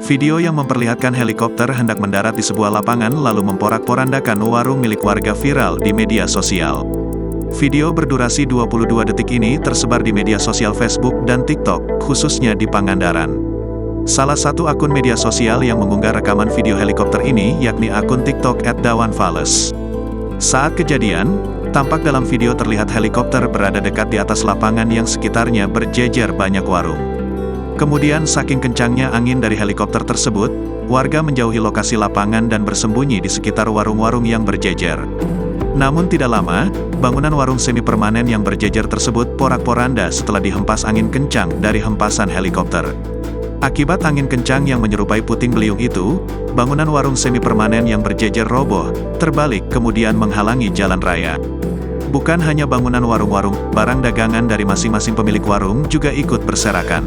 Video yang memperlihatkan helikopter hendak mendarat di sebuah lapangan lalu memporak-porandakan warung milik warga viral di media sosial. Video berdurasi 22 detik ini tersebar di media sosial Facebook dan TikTok, khususnya di Pangandaran. Salah satu akun media sosial yang mengunggah rekaman video helikopter ini yakni akun TikTok @dawanfales. Saat kejadian, tampak dalam video terlihat helikopter berada dekat di atas lapangan yang sekitarnya berjejer banyak warung. Kemudian saking kencangnya angin dari helikopter tersebut, warga menjauhi lokasi lapangan dan bersembunyi di sekitar warung-warung yang berjejer. Namun tidak lama, bangunan warung semi permanen yang berjejer tersebut porak-poranda setelah dihempas angin kencang dari hempasan helikopter. Akibat angin kencang yang menyerupai puting beliung itu, bangunan warung semi permanen yang berjejer roboh, terbalik kemudian menghalangi jalan raya. Bukan hanya bangunan warung-warung, barang dagangan dari masing-masing pemilik warung juga ikut berserakan.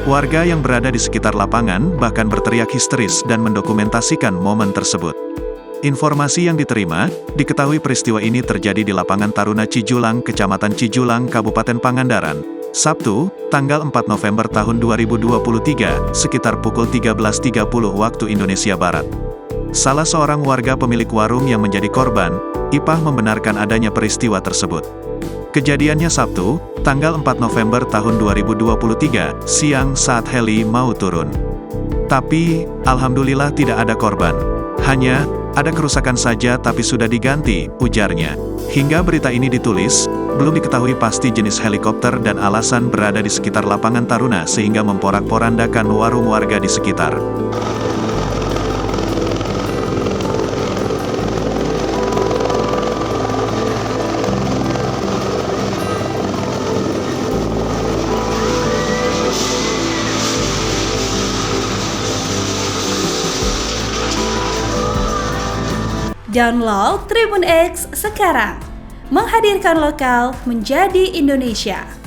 Warga yang berada di sekitar lapangan bahkan berteriak histeris dan mendokumentasikan momen tersebut. Informasi yang diterima, diketahui peristiwa ini terjadi di lapangan Taruna Cijulang, Kecamatan Cijulang, Kabupaten Pangandaran, Sabtu, tanggal 4 November tahun 2023, sekitar pukul 13.30 waktu Indonesia Barat. Salah seorang warga pemilik warung yang menjadi korban, Ipah membenarkan adanya peristiwa tersebut. Kejadiannya Sabtu, tanggal 4 November tahun 2023, siang saat heli mau turun. Tapi, alhamdulillah tidak ada korban. Hanya, ada kerusakan saja tapi sudah diganti, ujarnya. Hingga berita ini ditulis, belum diketahui pasti jenis helikopter dan alasan berada di sekitar lapangan Taruna sehingga memporak-porandakan warung warga di sekitar. Download Tribun X sekarang, menghadirkan lokal menjadi Indonesia.